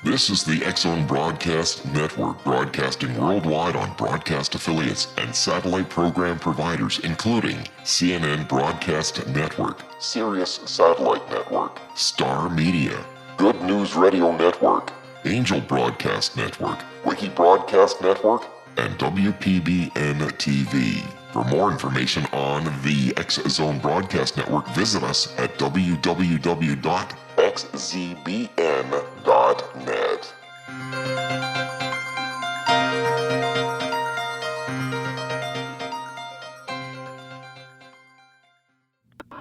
This is the X-Zone Broadcast Network, broadcasting worldwide on broadcast affiliates and satellite program providers, including CNN Broadcast Network, Sirius Satellite Network, Star Media, Good News Radio Network, Angel Broadcast Network, Wiki Broadcast Network, and WPBN TV. For more information on the X-Zone Broadcast Network, visit us at www.xzbn.net.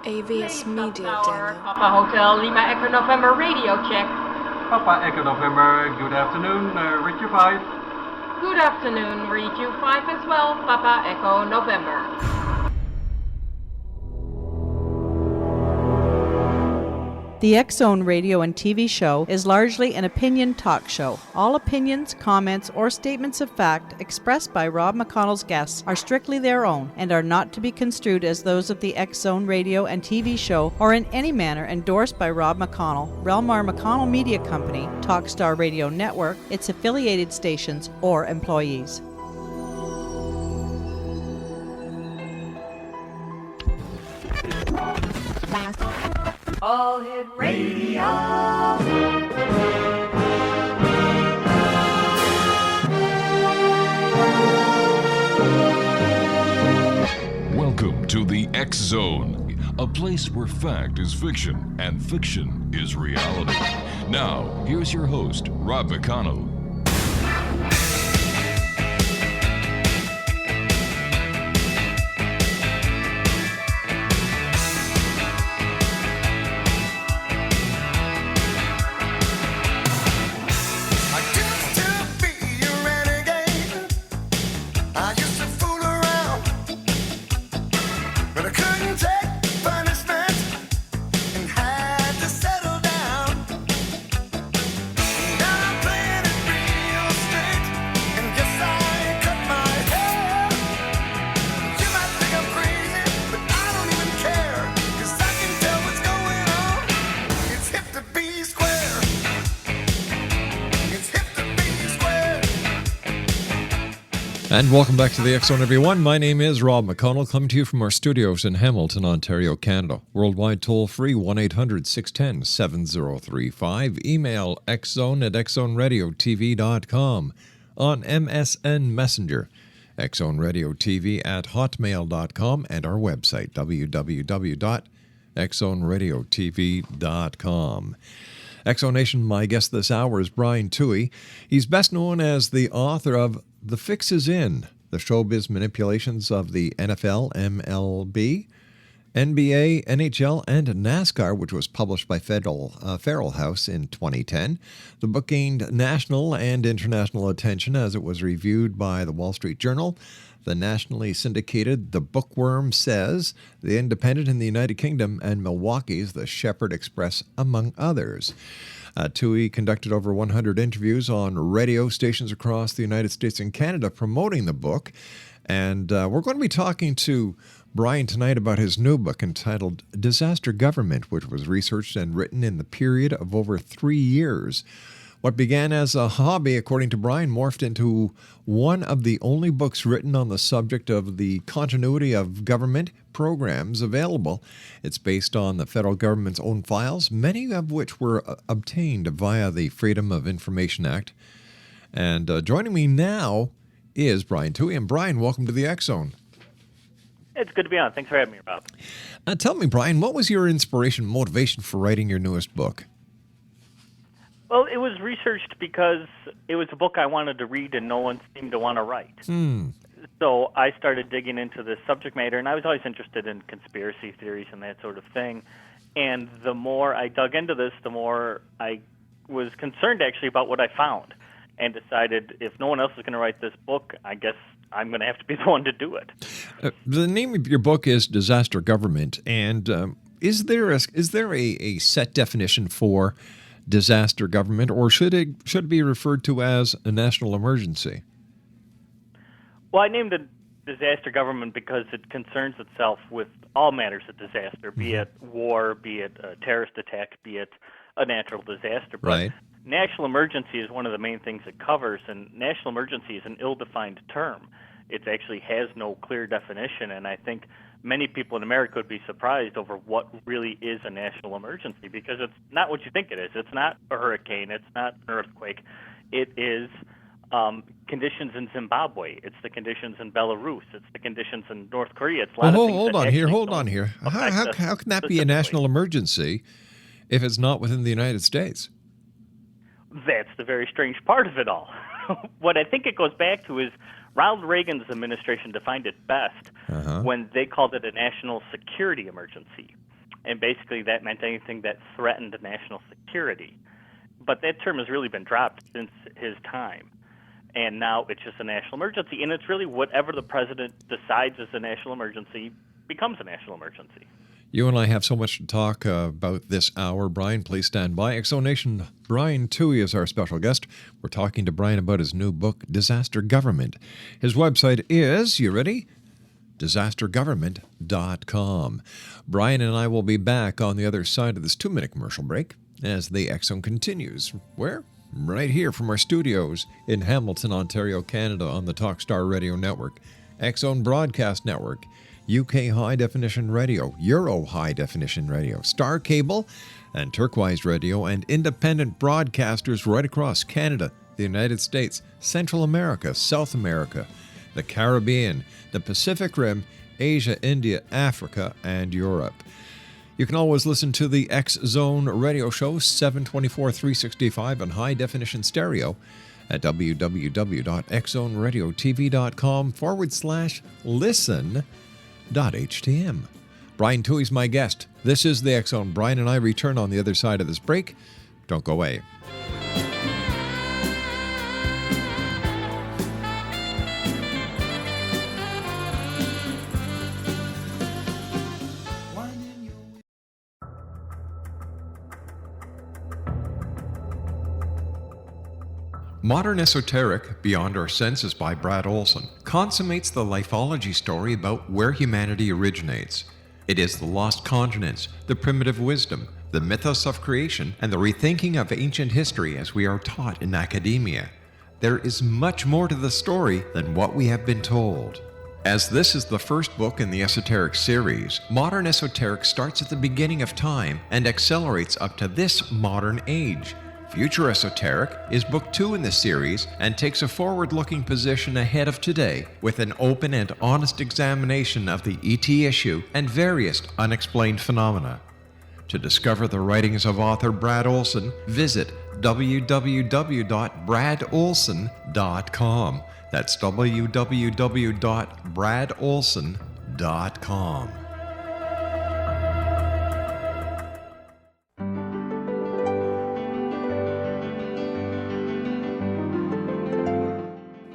AVS Media Demo. Papa Hotel Lima Echo November radio check. Papa Echo November, good afternoon, Richard 5. Good afternoon, read you 5 as well, Papa Echo November. The X-Zone radio and TV show is largely an opinion talk show. All opinions, comments, or statements of fact expressed by Rob McConnell's guests are strictly their own and are not to be construed as those of the X-Zone radio and TV show or in any manner endorsed by Rob McConnell, REL-MAR McConnell Media Company, Talkstar Radio Network, its affiliated stations, or employees. All Hit Radio. Welcome to the X-Zone, a place where fact is fiction and fiction is reality. Now, here's your host, Rob McConnell. And welcome back to the X-Zone, everyone. My name is Rob McConnell, coming to you from our studios in Hamilton, Ontario, Canada. Worldwide toll-free, 1-800-610-7035. Email xzone@xzoneradiotv.com. On MSN Messenger, xzoneradiotv@hotmail.com, and our website, www.xzoneradiotv.com. X-Zone Nation, my guest this hour is Brian Touhy. He's best known as the author of The Fix Is In, the showbiz manipulations of the NFL, MLB, NBA, NHL, and NASCAR, which was published by Feral House in 2010. The book gained national and international attention as it was reviewed by the Wall Street Journal, the nationally syndicated The Bookworm Says, The Independent in the United Kingdom, and Milwaukee's The Shepherd Express, among others. Touhy conducted over 100 interviews on radio stations across the United States and Canada promoting the book. And we're going to be talking to Brian tonight about his new book entitled Disaster Government, which was researched and written in the period of over 3 years. What began as a hobby, according to Brian, morphed into one of the only books written on the subject of the continuity of government programs available. It's based on the federal government's own files, many of which were obtained via the Freedom of Information Act. And joining me now is Brian Touhy. And Brian, welcome to the X-Zone. It's good to be on. Thanks for having me, Rob. Tell me, Brian, what was your inspiration, motivation for writing your newest book? Well, it was researched because it was a book I wanted to read and no one seemed to want to write. So I started digging into this subject matter, and I was always interested in conspiracy theories and that sort of thing. And the more I dug into this, the more I was concerned actually about what I found, and decided if no one else is going to write this book, I guess I'm going to have to be the one to do it. The name of your book is Disaster Government, and is there a set definition for disaster government, or should it be referred to as a national emergency? Well, I named it disaster government because it concerns itself with all matters of disaster, be it war, be it a terrorist attack, be it a natural disaster. But Right. national emergency is one of the main things it covers, and national emergency is an ill-defined term. It actually has no clear definition, and I think many people in America would be surprised over what really is a national emergency, because it's not what you think it is. It's not a hurricane. It's not an earthquake. It is conditions in Zimbabwe. It's the conditions in Belarus. It's the conditions in North Korea. It's a lot of things Hold that on here. actually Hold don't on here. affect us How can that be a specifically. national emergency if it's not within the United States? That's the very strange part of it all. What I think it goes back to is Ronald Reagan's administration defined it best when they called it a national security emergency. And basically that meant anything that threatened national security. But that term has really been dropped since his time. And now it's just a national emergency. And it's really whatever the president decides is a national emergency becomes a national emergency. You and I have so much to talk about this hour. Brian, please stand by. Exonation Brian Touhy is our special guest. We're talking to Brian about his new book, Disaster Government. His website is, you ready? disastergovernment.com. Brian and I will be back on the other side of this 2-minute commercial break as the X-Zone continues. Where? Right here from our studios in Hamilton, Ontario, Canada on the Talkstar Radio Network, X-Zone Broadcast Network, UK High Definition Radio, Euro High Definition Radio, Star Cable, and Turquoise Radio, and independent broadcasters right across Canada, the United States, Central America, South America, the Caribbean, the Pacific Rim, Asia, India, Africa, and Europe. You can always listen to the X-Zone radio show, 724-365 on high definition stereo at www.xzoneradiotv.com/listen.htm. Brian Touhy's my guest. This is the X-Zone. Brian and I return on the other side of this break. Don't go away. Modern Esoteric, Beyond Our Senses by Brad Olson, consummates the lifeology story about where humanity originates. It is the lost continents, the primitive wisdom, the mythos of creation, and the rethinking of ancient history as we are taught in academia. There is much more to the story than what we have been told. As this is the first book in the Esoteric series, Modern Esoteric starts at the beginning of time and accelerates up to this modern age. Future Esoteric is book 2 in the series and takes a forward-looking position ahead of today with an open and honest examination of the ET issue and various unexplained phenomena. To discover the writings of author Brad Olson, visit www.bradolson.com. That's www.bradolson.com.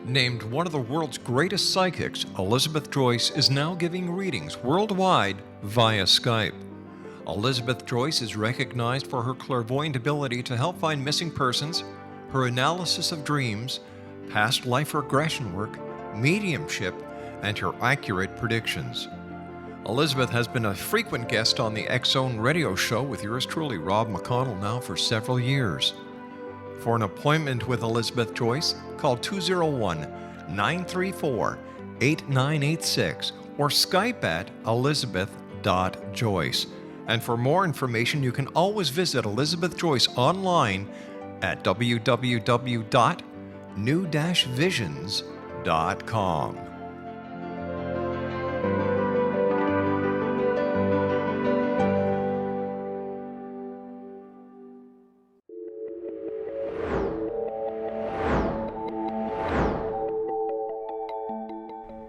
Named one of the world's greatest psychics, Elizabeth Joyce is now giving readings worldwide via Skype. Elizabeth Joyce is recognized for her clairvoyant ability to help find missing persons, her analysis of dreams, past life regression work, mediumship, and her accurate predictions. Elizabeth has been a frequent guest on the X-Zone radio show with yours truly, Rob McConnell, now for several years. For an appointment with Elizabeth Joyce, call 201-934-8986 or Skype at elizabeth.joyce. And for more information, you can always visit Elizabeth Joyce online at www.new-visions.com.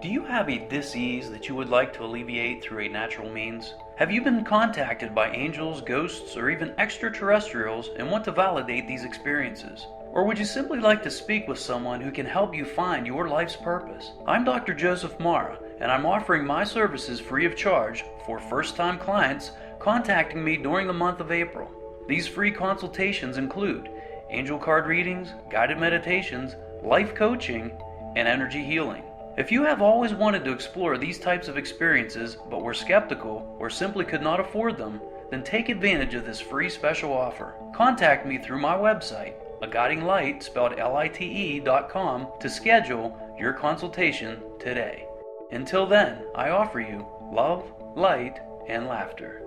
Do you have a dis-ease that you would like to alleviate through a natural means? Have you been contacted by angels, ghosts, or even extraterrestrials and want to validate these experiences? Or would you simply like to speak with someone who can help you find your life's purpose? I'm Dr. Joseph Mara, and I'm offering my services free of charge for first-time clients contacting me during the month of April. These free consultations include angel card readings, guided meditations, life coaching, and energy healing. If you have always wanted to explore these types of experiences but were skeptical or simply could not afford them, then take advantage of this free special offer. Contact me through my website, a guiding light spelled LITE.com to schedule your consultation today. Until then, I offer you love, light, and laughter.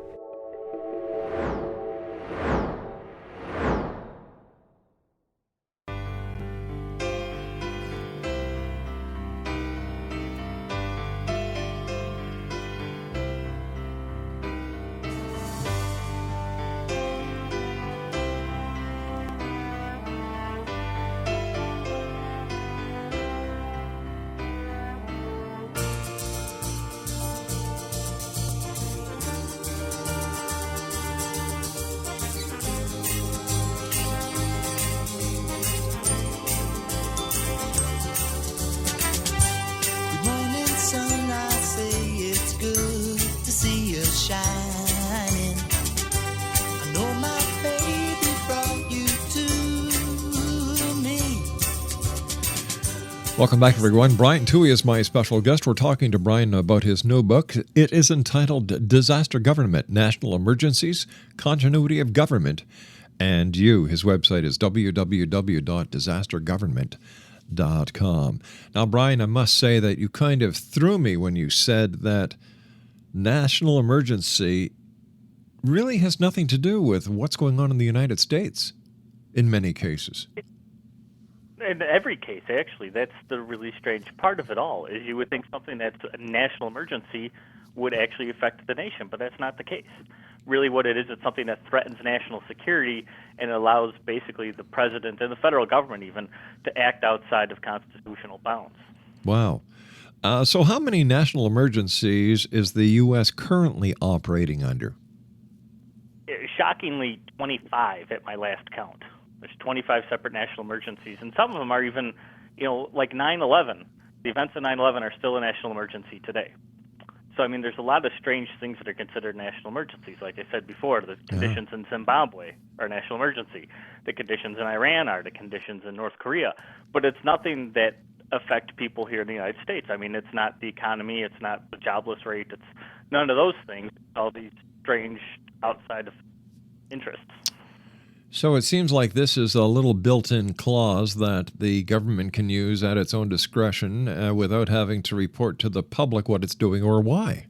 Welcome back, everyone. Brian Touhy is my special guest. We're talking to Brian about his new book. It is entitled Disaster Government, National Emergencies, Continuity of Government, and You. His website is www.disastergovernment.com. Now, Brian, I must say that you kind of threw me when you said that national emergency really has nothing to do with what's going on in the United States in many cases. In every case, actually, that's the really strange part of it all, is you would think something that's a national emergency would actually affect the nation, but that's not the case. Really what it is, it's something that threatens national security and allows basically the president and the federal government even to act outside of constitutional bounds. Wow. So how many national emergencies is the U.S. currently operating under? Shockingly, 25 at my last count. There's 25 separate national emergencies, and some of them are even, like 9/11. The events of 9/11 are still a national emergency today. So, I mean, there's a lot of strange things that are considered national emergencies. Like I said before, the conditions in Zimbabwe are a national emergency. The conditions in Iran are, the conditions in North Korea. But it's nothing that affect people here in the United States. I mean, it's not the economy, it's not the jobless rate, it's none of those things, all these strange outside of interests. So it seems like this is a little built-in clause that the government can use at its own discretion without having to report to the public what it's doing or why.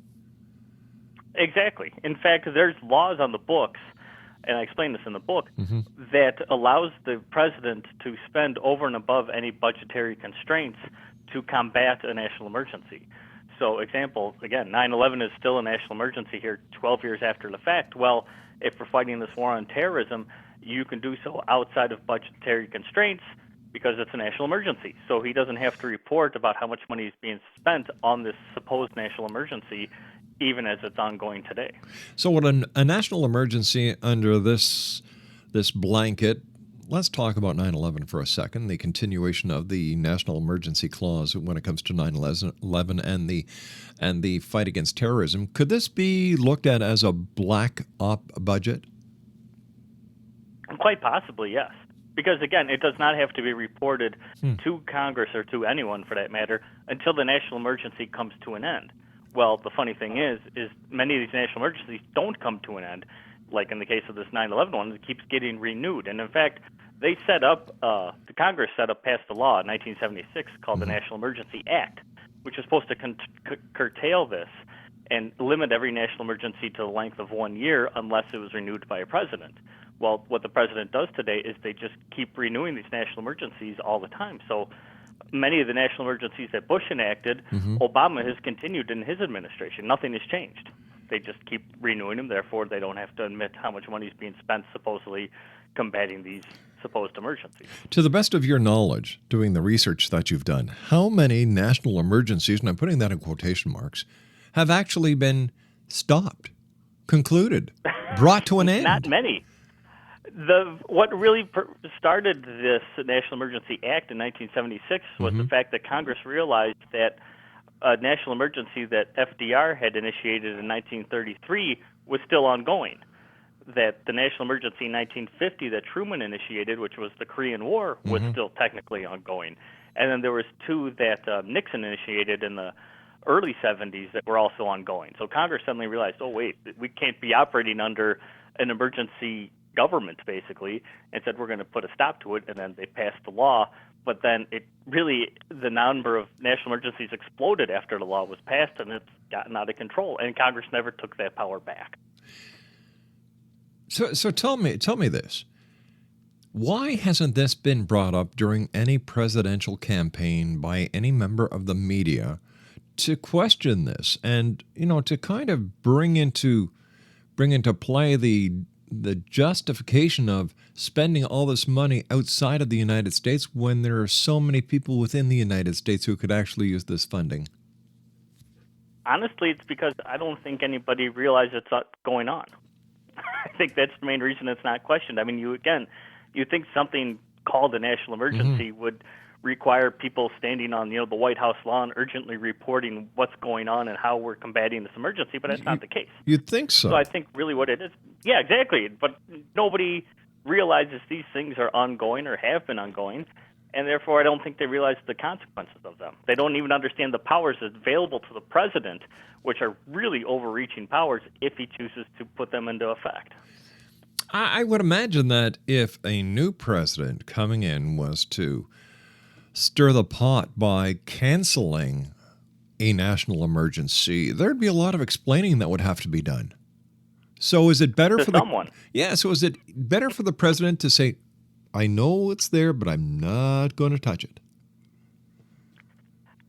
Exactly. In fact, there's laws on the books, and I explain this in the book, that allows the president to spend over and above any budgetary constraints to combat a national emergency. So, example, again, 9/11 is still a national emergency here 12 years after the fact. Well, if we're fighting this war on terrorism, you can do so outside of budgetary constraints because it's a national emergency. So he doesn't have to report about how much money is being spent on this supposed national emergency, even as it's ongoing today. So what a national emergency under this blanket, let's talk about 9/11 for a second, the continuation of the national emergency clause when it comes to 9/11 and the fight against terrorism. Could this be looked at as a black op budget? Quite possibly, yes. Because, again, it does not have to be reported to Congress or to anyone, for that matter, until the national emergency comes to an end. Well, the funny thing is many of these national emergencies don't come to an end. Like in the case of this 9/11 one, it keeps getting renewed. And, in fact, they the Congress passed a law in 1976 called the National Emergency Act, which was supposed to curtail this and limit every national emergency to the length of 1 year unless it was renewed by a president. Well, what the president does today is they just keep renewing these national emergencies all the time. So many of the national emergencies that Bush enacted, Obama has continued in his administration. Nothing has changed. They just keep renewing them. Therefore, they don't have to admit how much money is being spent supposedly combating these supposed emergencies. To the best of your knowledge, doing the research that you've done, how many national emergencies, and I'm putting that in quotation marks, have actually been stopped, concluded, brought to an end? Not many. What really started this National Emergency Act in 1976 was the fact that Congress realized that a national emergency that FDR had initiated in 1933 was still ongoing. That the national emergency in 1950 that Truman initiated, which was the Korean War, was still technically ongoing. And then there was two that Nixon initiated in the early 70s that were also ongoing. So Congress suddenly realized, oh, wait, we can't be operating under an emergency government, basically, and said, we're going to put a stop to it, and then they passed the law. But then the number of national emergencies exploded after the law was passed, and it's gotten out of control, and Congress never took that power back. So tell me this. Why hasn't this been brought up during any presidential campaign by any member of the media to question this and, to kind of bring into play the justification of spending all this money outside of the United States when there are so many people within the United States who could actually use this funding? Honestly, it's because I don't think anybody realizes it's not going on. I think that's the main reason it's not questioned. I mean, you think something called a national emergency would require people standing on, the White House lawn urgently reporting what's going on and how we're combating this emergency, but that's not the case. You'd think so. So I think really what it is, yeah, exactly. But nobody realizes these things are ongoing or have been ongoing, and therefore I don't think they realize the consequences of them. They don't even understand the powers available to the president, which are really overreaching powers if he chooses to put them into effect. I would imagine that if a new president coming in was to stir the pot by canceling a national emergency, there'd be a lot of explaining that would have to be done. So is it better for someone? So is it better for the president to say, I know it's there, but I'm not going to touch it?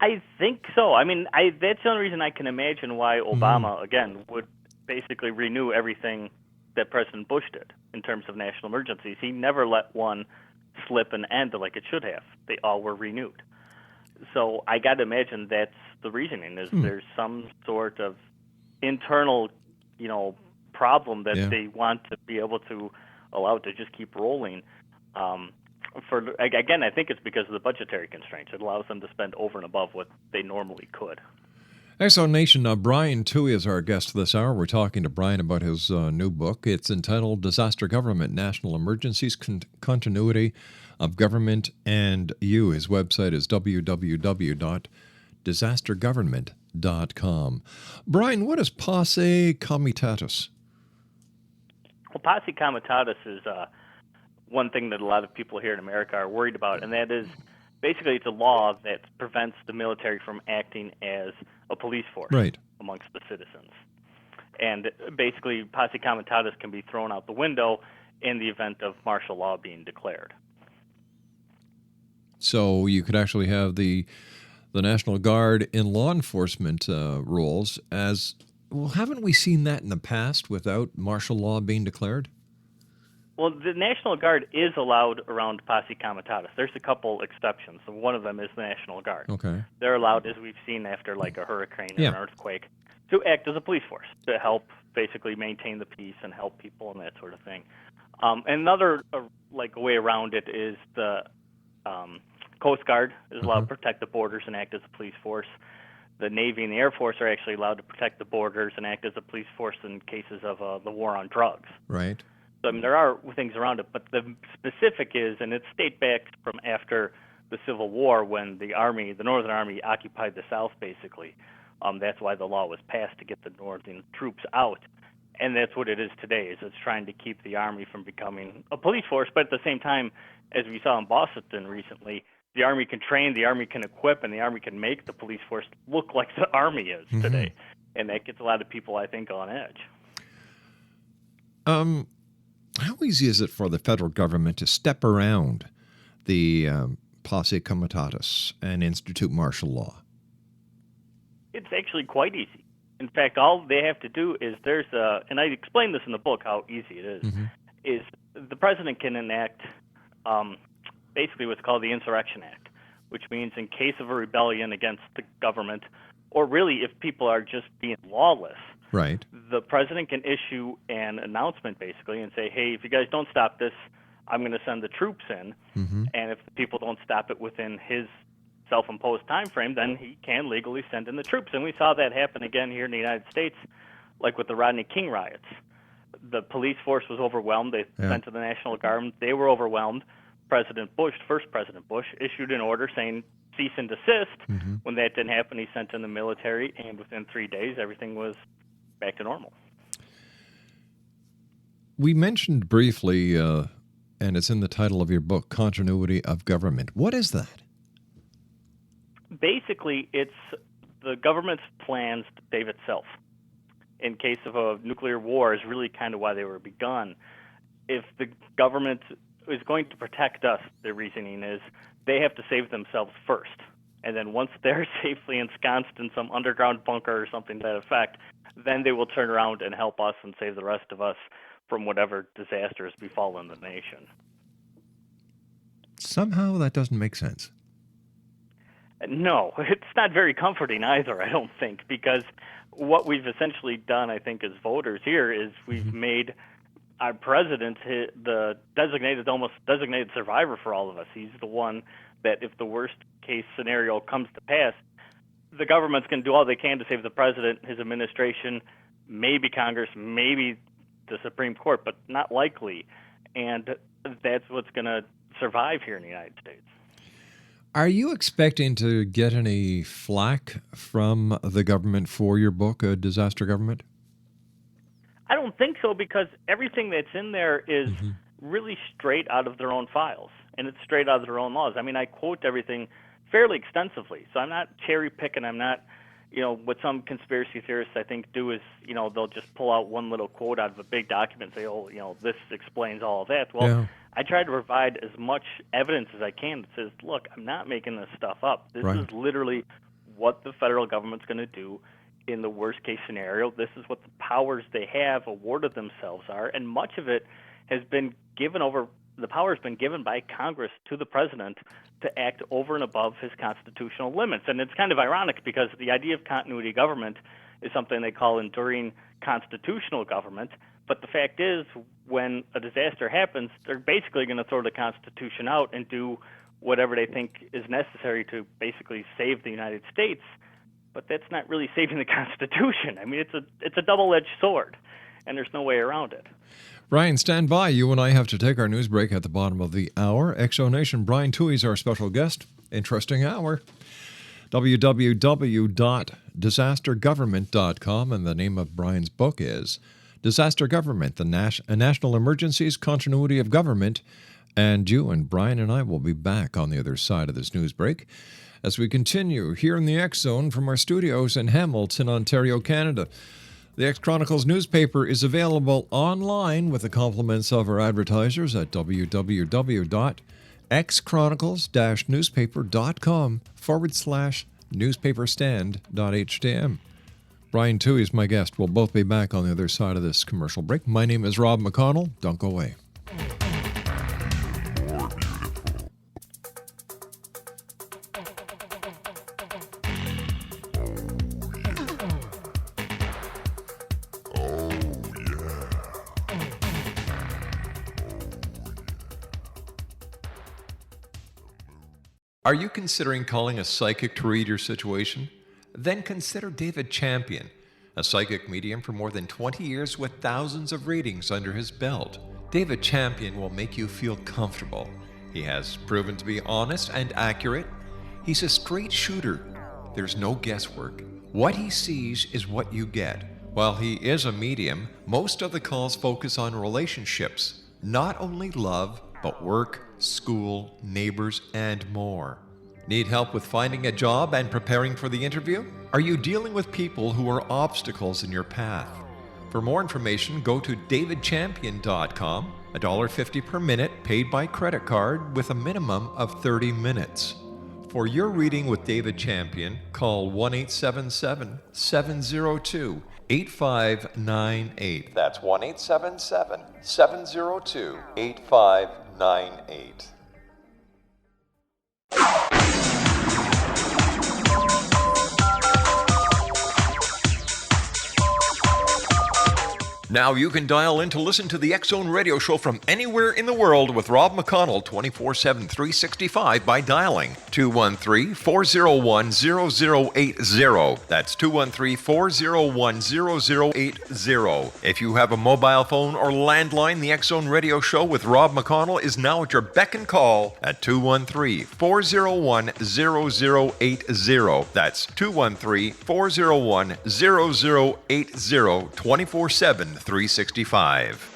I think so. I mean, that's the only reason I can imagine why Obama, again, would basically renew everything that President Bush did in terms of national emergencies. He never let one slip and end like it should have. They all were renewed. So I got to imagine that's the reasoning, is there's some sort of internal, problem that they want to be able to allow it to just keep rolling. Again, I think it's because of the budgetary constraints. It allows them to spend over and above what they normally could. Exxon Nation, Brian Touhy is our guest this hour. We're talking to Brian about his new book. It's entitled Disaster Government, National Emergencies, Continuity of Government and You. His website is www.disastergovernment.com. Brian, what is posse comitatus? Well, posse comitatus is one thing that a lot of people here in America are worried about, and that is basically it's a law that prevents the military from acting as a police force amongst the citizens. And basically, posse comitatus can be thrown out the window in the event of martial law being declared. So you could actually have the National Guard in law enforcement roles as, well, haven't we seen that in the past without martial law being declared? Well, the National Guard is allowed around posse comitatus. There's a couple exceptions. So one of them is the National Guard. Okay. They're allowed, as we've seen after like a hurricane or an earthquake, to act as a police force to help basically maintain the peace and help people and that sort of thing. Another way around it is the Coast Guard is allowed to protect the borders and act as a police force. The Navy and the Air Force are actually allowed to protect the borders and act as a police force in cases of the war on drugs. Right. So, I mean, there are things around it, but the specific is, and it dates back from after the Civil War when the Northern Army occupied the South, basically. That's why the law was passed, to get the Northern troops out. And that's what it is today, is it's trying to keep the Army from becoming a police force. But at the same time, as we saw in Boston recently, the Army can train, the Army can equip, and the Army can make the police force look like the Army is today. And that gets a lot of people, I think, on edge. How easy is it for the federal government to step around the posse comitatus and institute martial law? It's actually quite easy. In fact, all they have to do is and I explain this in the book how easy it is the president can enact basically what's called the Insurrection Act, which means in case of a rebellion against the government, or really if people are just being lawless, right, the president can issue an announcement basically and say, hey, if you guys don't stop this, I'm going to send the troops in. And if the people don't stop it within his self-imposed time frame, then he can legally send in the troops. And we saw that happen again here in the United States, like with the Rodney King riots. The police force was overwhelmed. They sent to the National Guard. They were overwhelmed. First President Bush, issued an order saying cease and desist. When that didn't happen, he sent in the military, and within 3 days, everything was back to normal. We mentioned briefly, and it's in the title of your book, Continuity of Government. What is that? Basically, it's the government's plans to save itself in case of a nuclear war is really kind of why they were begun. If the government is going to protect us, their reasoning is they have to save themselves first. And then once they're safely ensconced in some underground bunker or something to that effect, then they will turn around and help us and save the rest of us from whatever disaster has befallen the nation. Somehow that doesn't make sense. No, it's not very comforting either, I don't think, because what we've essentially done, I think, as voters here is we've made our president the almost designated survivor for all of us. He's the one that if the worst case scenario comes to pass, the government's going to do all they can to save the president, his administration, maybe Congress, maybe the Supreme Court, but not likely. And that's what's going to survive here in the United States. Are you expecting to get any flack from the government for your book, A Disaster Government? I don't think so, because everything that's in there is really straight out of their own files, and it's straight out of their own laws. I mean, I quote everything fairly extensively, so I'm not cherry picking. I'm not, what some conspiracy theorists I think do is, they'll just pull out one little quote out of a big document and say, oh, this explains all of that. Well, I try to provide as much evidence as I can that says, look, I'm not making this stuff up. This is literally what the federal government's going to do in the worst case scenario. This is what the powers they have awarded themselves are, and much of it has been given over. The power has been given by Congress to the president to act over and above his constitutional limits. And it's kind of ironic because the idea of continuity government is something they call enduring constitutional government. But the fact is, when a disaster happens, they're basically going to throw the Constitution out and do whatever they think is necessary to basically save the United States. But that's not really saving the Constitution. I mean, it's a double-edged sword, and there's no way around it. Brian, stand by. You and I have to take our news break at the bottom of the hour. Exonation, Brian Touhy is our special guest. Interesting hour. www.disastergovernment.com, and the name of Brian's book is Disaster Government, a National Emergencies, Continuity of Government. And you and Brian and I will be back on the other side of this news break as we continue here in the X Zone from our studios in Hamilton, Ontario, Canada. The X-Chronicles newspaper is available online with the compliments of our advertisers at www.xchronicles-newspaper.com/newspaperstand.htm. Brian Touhy is my guest. We'll both be back on the other side of this commercial break. My name is Rob McConnell. Don't go away. Are you considering calling a psychic to read your situation? Then consider David Champion, a psychic medium for more than 20 years with thousands of readings under his belt. David Champion will make you feel comfortable. He has proven to be honest and accurate. He's a straight shooter. There's no guesswork. What he sees is what you get. While he is a medium, most of the calls focus on relationships, not only love, but work, school, neighbors, and more. Need help with finding a job and preparing for the interview? Are you dealing with people who are obstacles in your path? For more information, go to davidchampion.com, $1.50 per minute paid by credit card with a minimum of 30 minutes. For your reading with David Champion, call 1-877-702-8598. That's 1-877-702-8598. Now you can dial in to listen to the X Zone radio show from anywhere in the world with Rob McConnell 24/7, 365 by dialing 213-401-0080. That's 213-401-0080. If you have a mobile phone or landline, the X Zone radio show with Rob McConnell is now at your beck and call at 213-401-0080. That's 213-401-0080, 24/7, 365.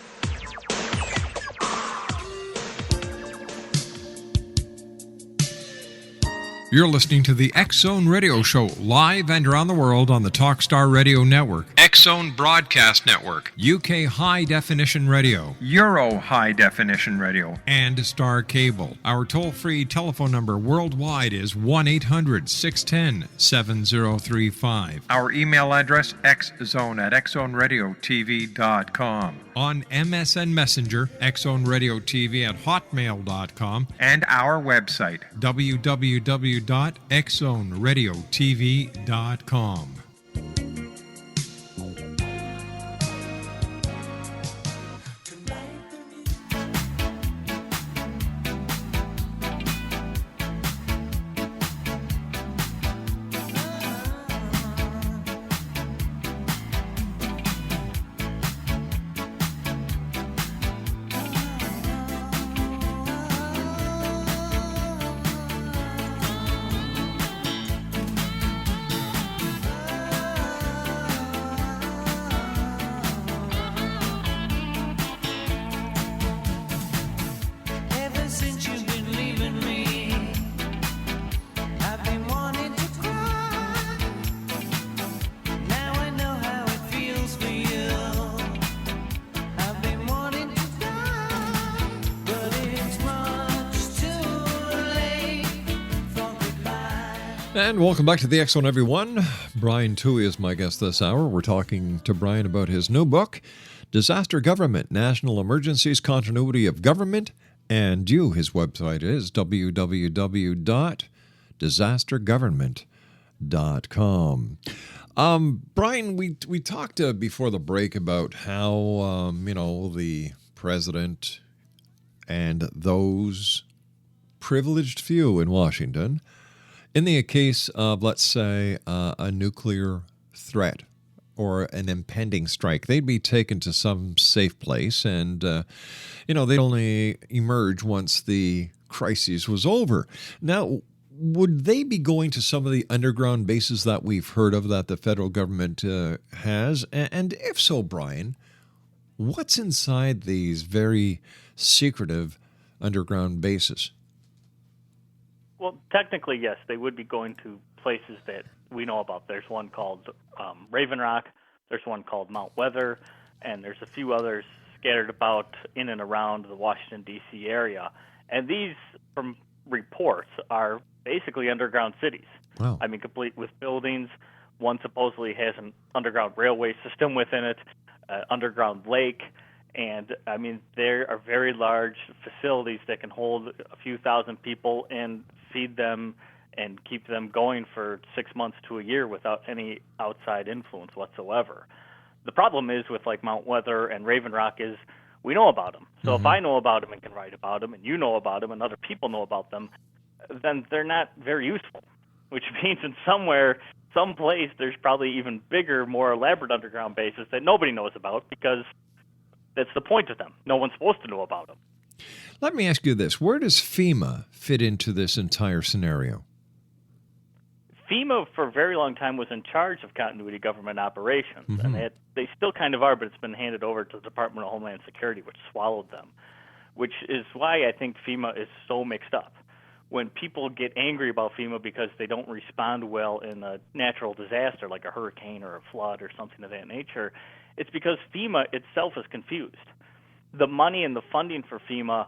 You're listening to the X Zone Radio Show, live and around the world on the Talkstar Radio Network, X Zone Broadcast Network, UK High Definition Radio, Euro High Definition Radio, and Star Cable. Our toll-free telephone number worldwide is 1-800-610-7035. Our email address, xzone@xzoneradiotv.com. On MSN Messenger, xzoneradiotv@hotmail.com, and our website, www.xzoneradiotv.com. And welcome back to the X Zone, everyone. Brian Touhy is my guest this hour. We're talking to Brian about his new book, Disaster Government, National Emergencies, Continuity of Government, and You. His website is www.disastergovernment.com. Brian, we talked before the break about how, the president and those privileged few in Washington, in the case of, let's say, a nuclear threat or an impending strike, they'd be taken to some safe place and, they'd only emerge once the crisis was over. Now, would they be going to some of the underground bases that we've heard of that the federal government has? And if so, Brian, what's inside these very secretive underground bases? Well, technically, yes, they would be going to places that we know about. There's one called Raven Rock, there's one called Mount Weather, and there's a few others scattered about in and around the Washington, D.C. area. And these, from reports, are basically underground cities. Wow. I mean, complete with buildings. One supposedly has an underground railway system within it, underground lake. And, I mean, there are very large facilities that can hold a few thousand people and feed them and keep them going for 6 months to a year without any outside influence whatsoever. The problem is with, like, Mount Weather and Raven Rock is we know about them. So if I know about them and can write about them and you know about them and other people know about them, then they're not very useful, which means in some place, there's probably even bigger, more elaborate underground bases that nobody knows about because that's the point of them. No one's supposed to know about them. Let me ask you this. Where does FEMA fit into this entire scenario? FEMA, for a very long time, was in charge of continuity government operations, and they still kind of are, but it's been handed over to the Department of Homeland Security, which swallowed them, which is why I think FEMA is so mixed up. When people get angry about FEMA because they don't respond well in a natural disaster like a hurricane or a flood or something of that nature, it's because FEMA itself is confused. The money and the funding for FEMA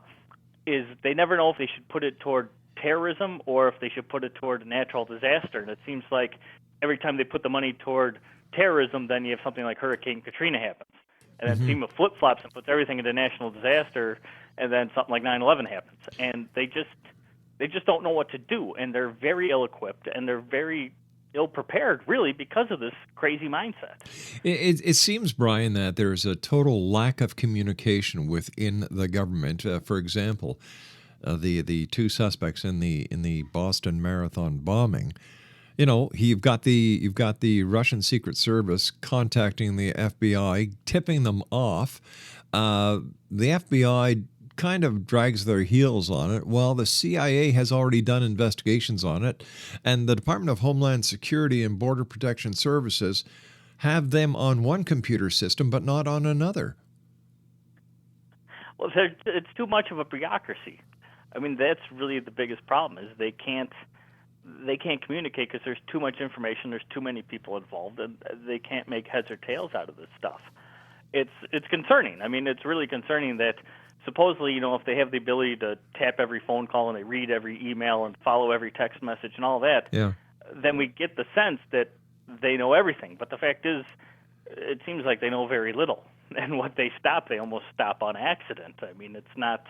is they never know if they should put it toward terrorism or if they should put it toward a natural disaster. And it seems like every time they put the money toward terrorism, then you have something like Hurricane Katrina happens. And then FEMA flip-flops and puts everything into national disaster, and then something like 9/11 happens. And they just don't know what to do. And they're very ill-equipped, and they're very ill-prepared, really, because of this crazy mindset. It seems, Brian, that there's a total lack of communication within the government. For example, the two suspects in the Boston Marathon bombing. You've got the Russian Secret Service contacting the FBI, tipping them off. The FBI kind of drags their heels on it, while the CIA has already done investigations on it, and the Department of Homeland Security and Border Protection Services have them on one computer system but not on another. Well, it's too much of a bureaucracy. I mean, that's really the biggest problem is they can't they can't communicate because there's too much information, there's too many people involved, and they can't make heads or tails out of this stuff. It's concerning. I mean, it's really concerning that supposedly, if they have the ability to tap every phone call and they read every email and follow every text message and all that, then we get the sense that they know everything. But the fact is, it seems like they know very little. And what they stop, they almost stop on accident. I mean, it's not.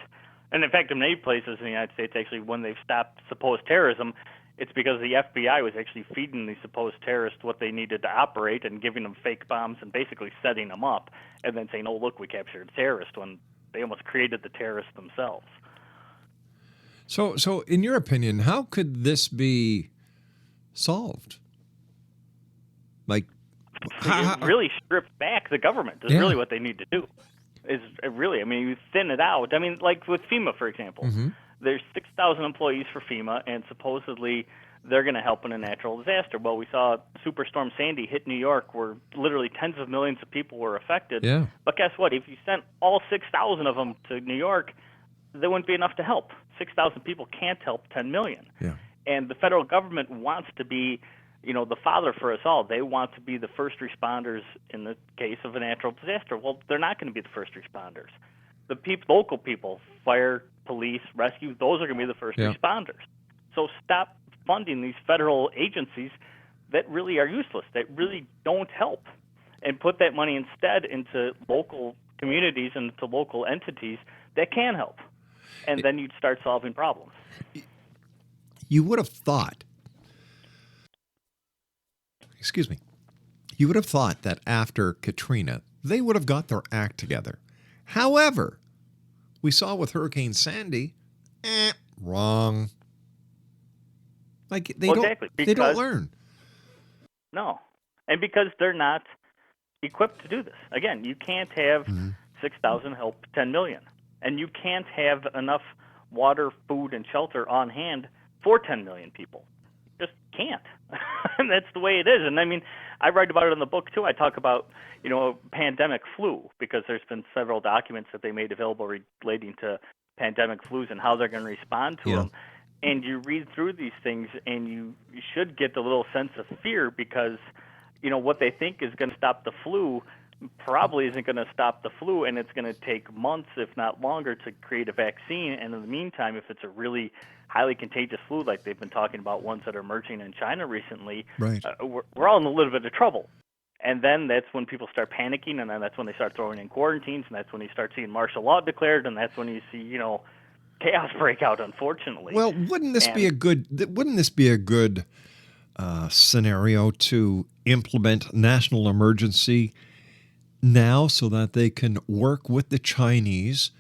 And in fact, in many places in the United States, actually, when they've stopped supposed terrorism, it's because the FBI was actually feeding the supposed terrorists what they needed to operate and giving them fake bombs and basically setting them up and then saying, oh, look, we captured a terrorist, when they almost created the terrorists themselves. So in your opinion, how could this be solved? Like, really strip back the government is really what they need to do. Is really, I mean, you thin it out. I mean, like with FEMA, for example. There's 6,000 employees for FEMA, and supposedly they're going to help in a natural disaster. Well, we saw Superstorm Sandy hit New York, where literally tens of millions of people were affected. Yeah. But guess what? If you sent all 6,000 of them to New York, there wouldn't be enough to help. 6,000 people can't help 10 million. Yeah. And the federal government wants to be, the father for us all. They want to be the first responders in the case of a natural disaster. Well, they're not going to be the first responders. The local people, fire, police, rescue, those are going to be the first responders. So stop funding these federal agencies that really are useless, that really don't help, and put that money instead into local communities and into local entities that can help. And then you'd start solving problems. You would have thought, you would have thought that after Katrina, they would have got their act together. However, we saw with Hurricane Sandy, wrong. Like they don't learn. No, and because they're not equipped to do this. Again, you can't have 6,000 help 10 million, and you can't have enough water, food, and shelter on hand for 10 million people. You just can't. And that's the way it is. And I mean, I write about it in the book too. I talk about, pandemic flu, because there's been several documents that they made available relating to pandemic flus and how they're going to respond to them. And you read through these things, and you should get the little sense of fear, because, what they think is going to stop the flu probably isn't going to stop the flu, and it's going to take months, if not longer, to create a vaccine. And in the meantime, if it's a really highly contagious flu, like they've been talking about ones that are emerging in China recently, we're all in a little bit of trouble. And then that's when people start panicking, and then that's when they start throwing in quarantines, and that's when you start seeing martial law declared, and that's when you see, chaos break out, unfortunately. Well, wouldn't this be a good scenario to implement national emergency now, so that they can work with the Chinese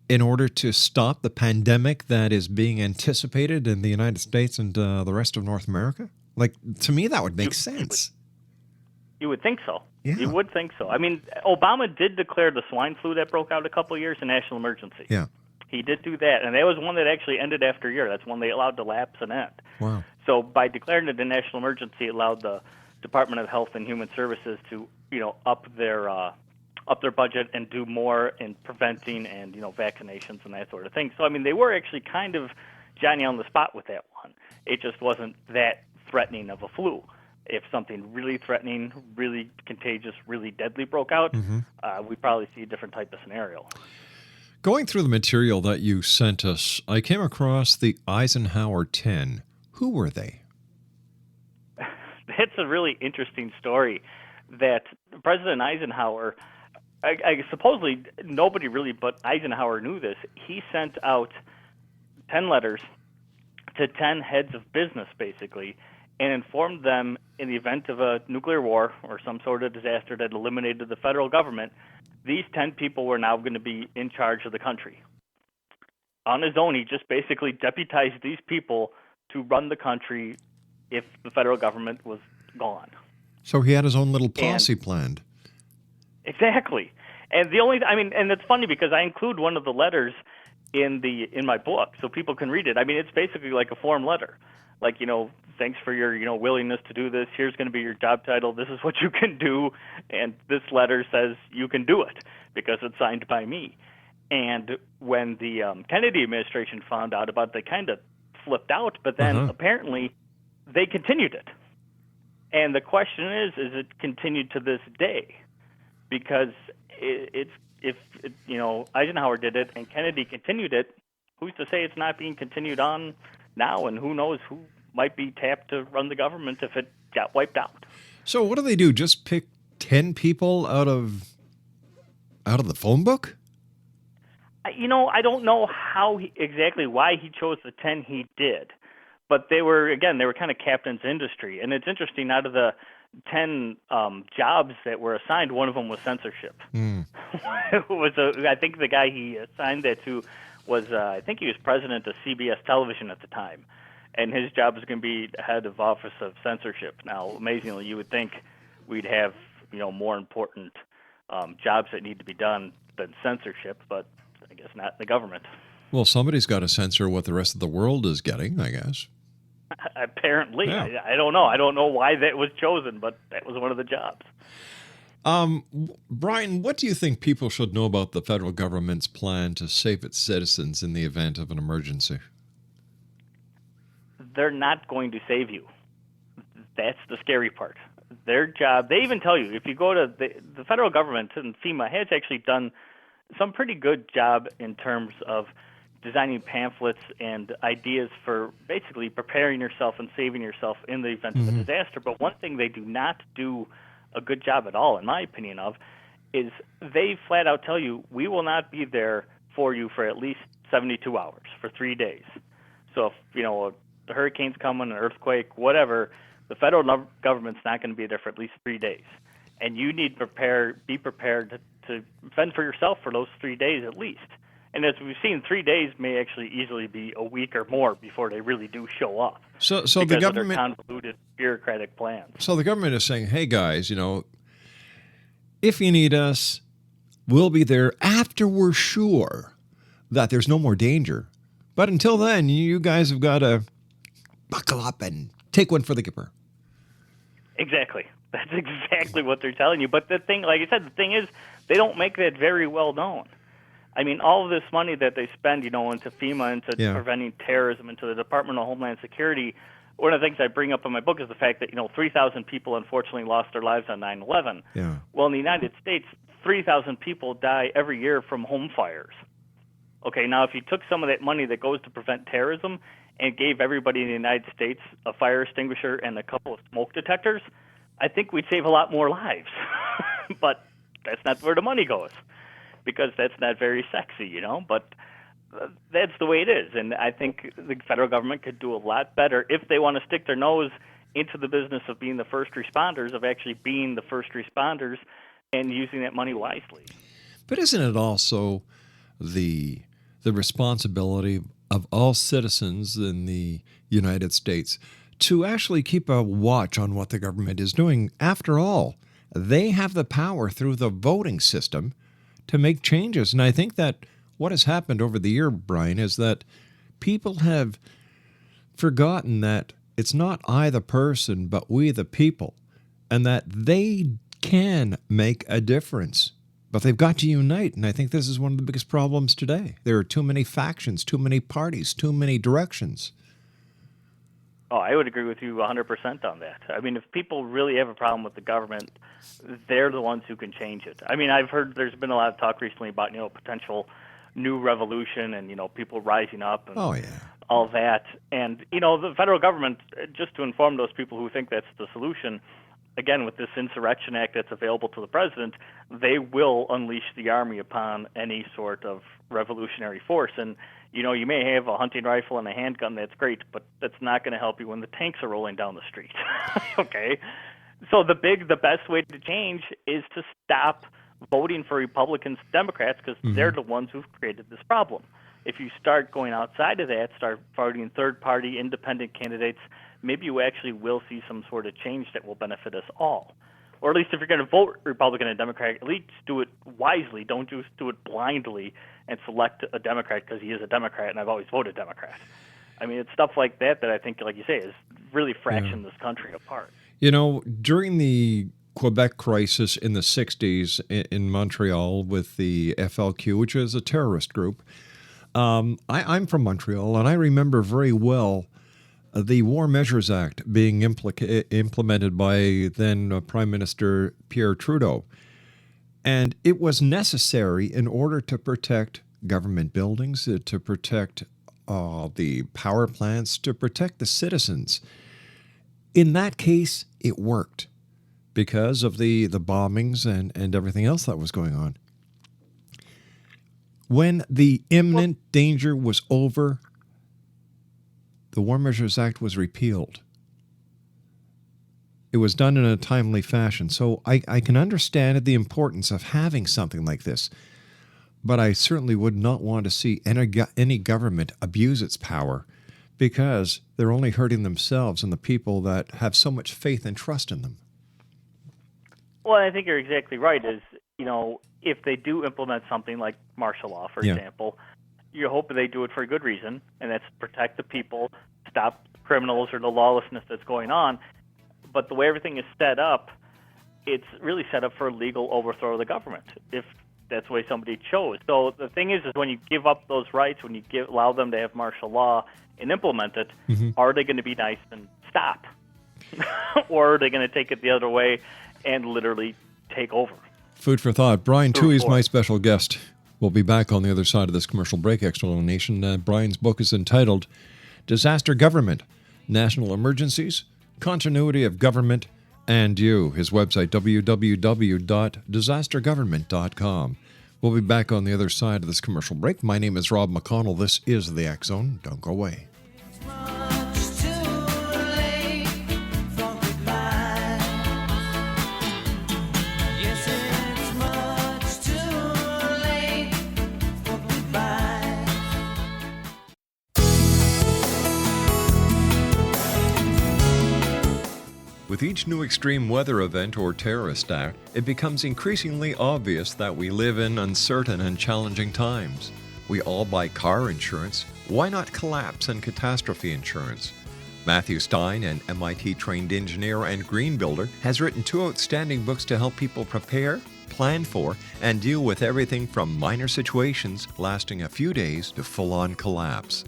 in order to stop the pandemic that is being anticipated in the United States and the rest of North America? Like, to me, that would make sense. You would think so. Yeah. You would think so. I mean, Obama did declare the swine flu that broke out a couple of years a national emergency. Yeah. He did do that, and that was one that actually ended after a year. That's one they allowed to lapse and end. Wow. So by declaring it a national emergency, it allowed the Department of Health and Human Services to, up their budget and do more in preventing and, vaccinations and that sort of thing. So, I mean, they were actually kind of Johnny on the spot with that one. It just wasn't that threatening of a flu. If something really threatening, really contagious, really deadly broke out, we'd probably see a different type of scenario. Going through the material that you sent us, I came across the Eisenhower 10. Who were they? It's a really interesting story that President Eisenhower, I supposedly nobody really but Eisenhower knew this. He sent out 10 letters to 10 heads of business, basically, and informed them in the event of a nuclear war or some sort of disaster that eliminated the federal government, these 10 people were now going to be in charge of the country. On his own, he just basically deputized these people to run the country if the federal government was gone. So he had his own little posse planned. Exactly. And and it's funny because I include one of the letters in my book so people can read it. I mean, it's basically like a form letter. Like, thanks for your, willingness to do this. Here's going to be your job title. This is what you can do. And this letter says you can do it because it's signed by me. And when the Kennedy administration found out about it, they kind of flipped out. But then apparently they continued it. And the question is it continued to this day? Because if Eisenhower did it and Kennedy continued it, who's to say it's not being continued on now? And who knows who might be tapped to run the government if it got wiped out? So what do they do? Just pick 10 people out of the phone book? I don't know exactly why he chose the 10 he did, but they were kind of captain's industry. And it's interesting, out of the 10 jobs that were assigned, one of them was censorship. I think the guy he assigned that to was, I think he was president of CBS Television at the time, and his job was going to be head of Office of Censorship. Now, amazingly, you would think we'd have more important jobs that need to be done than censorship, but I guess not in the government. Well, somebody's got to censor what the rest of the world is getting, I guess. Apparently. Yeah. I don't know. I don't know why that was chosen, but that was one of the jobs. Brian, what do you think people should know about the federal government's plan to save its citizens in the event of an emergency? They're not going to save you. That's the scary part. Their job, they even tell you, if you go to the federal government, and FEMA has actually done some pretty good job in terms of designing pamphlets and ideas for basically preparing yourself and saving yourself in the event of a disaster. But one thing they do not do a good job at all, in my opinion, is they flat out tell you, we will not be there for you for at least 72 hours, for 3 days. So if, the hurricane's coming, an earthquake, whatever, the federal government's not going to be there for at least 3 days. And you need to be prepared to fend for yourself for those 3 days at least. And as we've seen, 3 days may actually easily be a week or more before they really do show up. So because the government, of their convoluted bureaucratic plans. So the government is saying, hey guys, if you need us, we'll be there after we're sure that there's no more danger. But until then, you guys have got to buckle up and take one for the Gipper. Exactly. That's exactly what they're telling you. But the thing, like I said, the thing is, they don't make that very well known. I mean, all of this money that they spend, into FEMA, into preventing terrorism, into the Department of Homeland Security, one of the things I bring up in my book is the fact that, 3,000 people unfortunately lost their lives on 9/11. Yeah. Well, in the United States, 3,000 people die every year from home fires. Okay, now if you took some of that money that goes to prevent terrorism and gave everybody in the United States a fire extinguisher and a couple of smoke detectors, I think we'd save a lot more lives. But that's not where the money goes, because that's not very sexy, but that's the way it is. And I think the federal government could do a lot better if they want to stick their nose into the business of being the first responders, of actually being the first responders and using that money wisely. But isn't it also the responsibility of all citizens in the United States to actually keep a watch on what the government is doing? After all, they have the power through the voting system to make changes. And I think that what has happened over the year, Brian, is that people have forgotten that it's not I the person, but we the people, and that they can make a difference. But they've got to unite, and I think this is one of the biggest problems today. There are too many factions, too many parties, too many directions. Oh, I would agree with you 100% on that. I mean, if people really have a problem with the government, they're the ones who can change it. I mean, I've heard there's been a lot of talk recently about, potential new revolution and, people rising up and all that. And, the federal government, just to inform those people who think that's the solution, again, with this Insurrection Act that's available to the president, they will unleash the army upon any sort of revolutionary force. And, you may have a hunting rifle and a handgun, that's great, but that's not going to help you when the tanks are rolling down the street. Okay? So the best way to change is to stop voting for Republicans, Democrats, because they're the ones who've created this problem. If you start going outside of that, start voting third-party independent candidates, maybe you actually will see some sort of change that will benefit us all. Or at least if you're going to vote Republican and Democrat, at least do it wisely. Don't just do it blindly and select a Democrat because he is a Democrat and I've always voted Democrat. I mean, it's stuff like that I think, like you say, is really fractioned this country apart. During the Quebec crisis in the 60s in Montreal with the FLQ, which is a terrorist group, I'm from Montreal, and I remember very well the War Measures Act being implemented by then Prime Minister Pierre Trudeau. And it was necessary in order to protect government buildings, to protect the power plants, to protect the citizens. In that case, it worked because of the bombings and everything else that was going on. When the imminent danger was over, the War Measures Act was repealed. It was done in a timely fashion. So I can understand the importance of having something like this, but I certainly would not want to see any government abuse its power, because they're only hurting themselves and the people that have so much faith and trust in them. Well, I think you're exactly right. If they do implement something like martial law, for example, you hope they do it for a good reason, and that's to protect the people, stop criminals or the lawlessness that's going on. But the way everything is set up, it's really set up for a legal overthrow of the government, if that's the way somebody chose. So the thing is when you give up those rights, when you allow them to have martial law and implement it, are they going to be nice and stop? Or are they going to take it the other way and literally take over? Food for thought. Brian Touhy is my special guest. We'll be back on the other side of this commercial break, External Nation. Brian's book is entitled Disaster Government, National Emergencies, Continuity of Government, and You. His website, www.disastergovernment.com. We'll be back on the other side of this commercial break. My name is Rob McConnell. This is the X Zone. Don't go away. With each new extreme weather event or terrorist act, it becomes increasingly obvious that we live in uncertain and challenging times. We all buy car insurance. Why not collapse and catastrophe insurance? Matthew Stein, an MIT-trained engineer and green builder, has written 2 outstanding books to help people prepare, plan for, and deal with everything from minor situations lasting a few days to full-on collapse.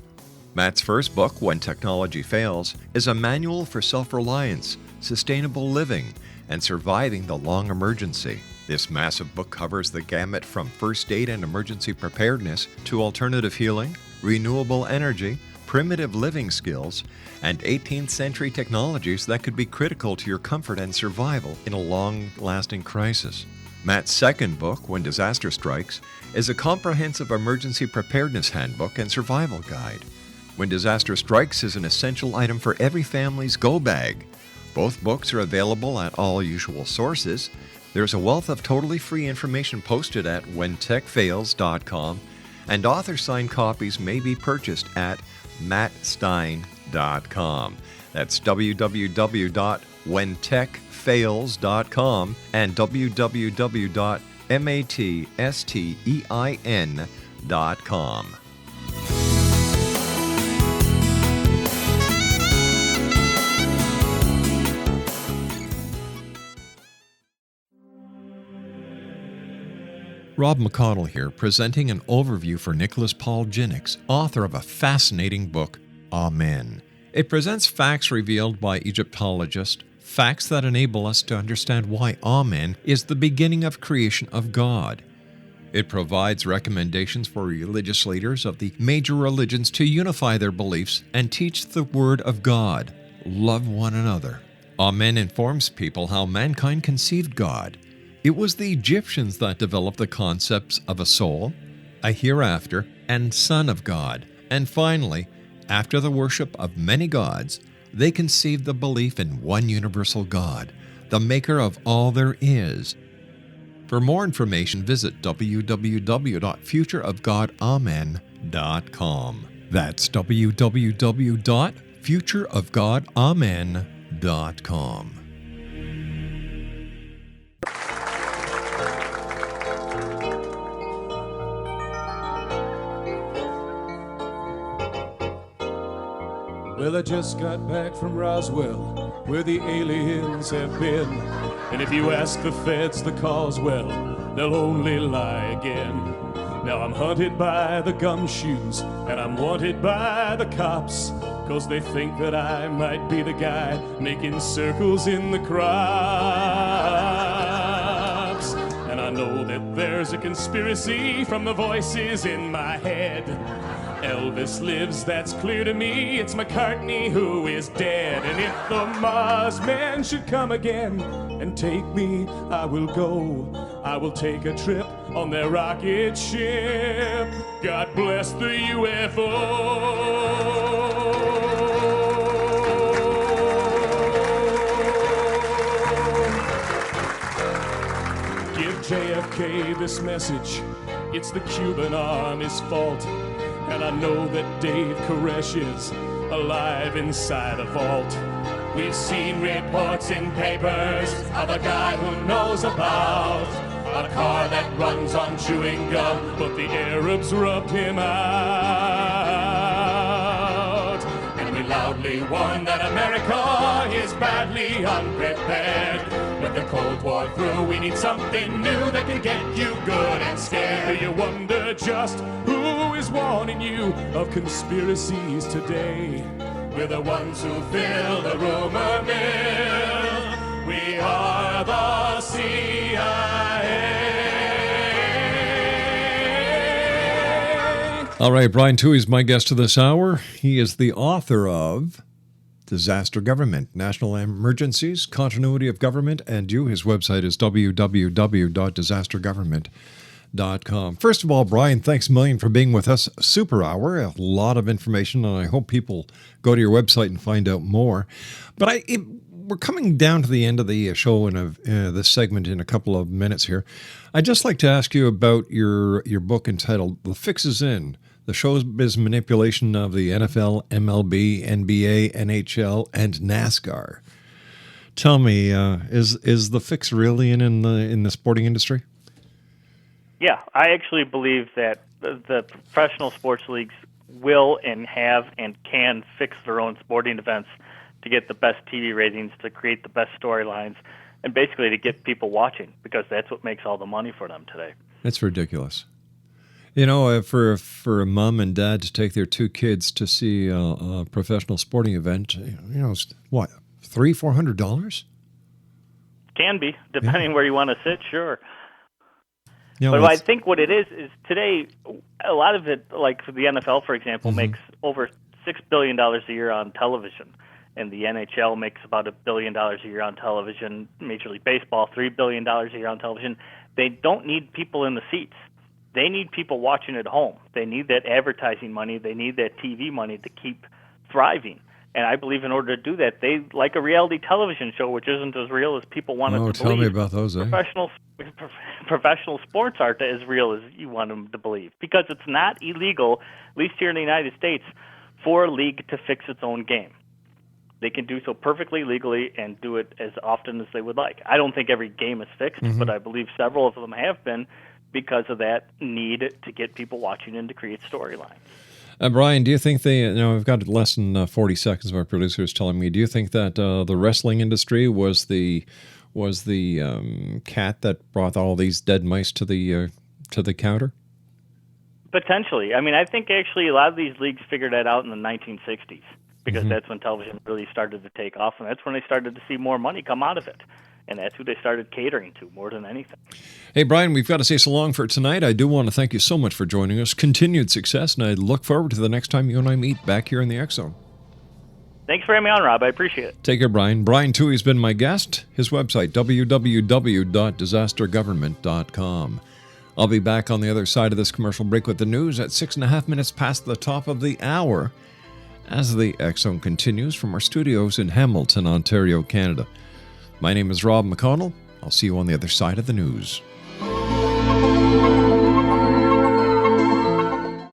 Matt's first book, When Technology Fails, is a manual for self-reliance, sustainable living, and surviving the long emergency. This massive book covers the gamut from first aid and emergency preparedness to alternative healing, renewable energy, primitive living skills, and 18th century technologies that could be critical to your comfort and survival in a long-lasting crisis. Matt's second book, When Disaster Strikes, is a comprehensive emergency preparedness handbook and survival guide. When Disaster Strikes is an essential item for every family's go bag. Both books are available at all usual sources. There's a wealth of totally free information posted at whentechfails.com, and author-signed copies may be purchased at mattstein.com. That's www.whentechfails.com and www.mattstein.com. Rob McConnell here, presenting an overview for Nicholas Paul Jennings, author of a fascinating book, Amen. It presents facts revealed by Egyptologists, facts that enable us to understand why Amen is the beginning of creation of God. It provides recommendations for religious leaders of the major religions to unify their beliefs and teach the Word of God. Love one another. Amen informs people how mankind conceived God. It was the Egyptians that developed the concepts of a soul, a hereafter, and Son of God. And finally, after the worship of many gods, they conceived the belief in one universal God, the maker of all there is. For more information, visit www.futureofgodamen.com. That's www.futureofgodamen.com. Well, I just got back from Roswell, where the aliens have been. And if you ask the feds the cause, well, they'll only lie again. Now I'm hunted by the gumshoes, and I'm wanted by the cops, 'cause they think that I might be the guy making circles in the crops. And I know that there's a conspiracy from the voices in my head. Elvis lives, that's clear to me. It's McCartney who is dead. And if the Mars man should come again and take me, I will go. I will take a trip on their rocket ship. God bless the UFO. Give JFK this message. It's the Cuban Army's fault. And I know that Dave Koresh is alive inside a vault. We've seen reports in papers of a guy who knows about a car that runs on chewing gum, but the Arabs rubbed him out. And we loudly warn that America is badly unprepared. With the Cold War through, we need something new that can get you good and scared. Do you wonder just who is warning you of conspiracies today? We're the ones who fill the rumor mill. We are the CIA. All right, Brian Touhy is my guest of this hour. He is the author of Disaster Government, National Emergencies, Continuity of Government, and You. His website is www.disastergovernment.com. First of all, Brian, thanks a million for being with us. Super hour, a lot of information, and I hope people go to your website and find out more. But we're coming down to the end of the show in this segment in a couple of minutes here. I'd just like to ask you about your book entitled The Fix Is In, the showbiz manipulation of the NFL, MLB, NBA, NHL, and NASCAR. Tell me, is the fix really in the sporting industry? Yeah, I actually believe that the professional sports leagues will and have and can fix their own sporting events to get the best TV ratings, to create the best storylines, and basically to get people watching, because that's what makes all the money for them today. It's ridiculous. You know, for a mom and dad to take their two kids to see a professional sporting event, it's what, $300-400? Can be, depending where you want to sit, sure. Yeah, but I think what it is today, a lot of it, like for the NFL, for example, makes over $6 billion a year on television. And the NHL makes about $1 billion a year on television. Major League Baseball, $3 billion a year on television. They don't need people in the seats. They need people watching at home. They need that advertising money. They need that TV money to keep thriving. And I believe in order to do that, they like a reality television show, which isn't as real as people want it to believe. Oh, tell me about those, eh? Professional sports aren't as real as you want them to believe, because it's not illegal, at least here in the United States, for a league to fix its own game. They can do so perfectly legally and do it as often as they would like. I don't think every game is fixed, but I believe several of them have been, because of that need to get people watching and to create storylines. Brian, do you think we've got less than 40 seconds of our producers telling me, do you think that the wrestling industry was the cat that brought all these dead mice to the counter? Potentially. I mean, I think actually a lot of these leagues figured that out in the 1960s, because that's when television really started to take off, and that's when they started to see more money come out of it. And that's who they started catering to more than anything. Hey, Brian, we've got to say so long for tonight. I do want to thank you so much for joining us. Continued success, and I look forward to the next time you and I meet back here in the X Zone. Thanks for having me on, Rob. I appreciate it. Take care, Brian. Brian Touhy has been my guest. His website, www.disastergovernment.com. I'll be back on the other side of this commercial break with the news at 6.5 minutes past the top of the hour as the X Zone continues from our studios in Hamilton, Ontario, Canada. My name is Rob McConnell. I'll see you on the other side of the news.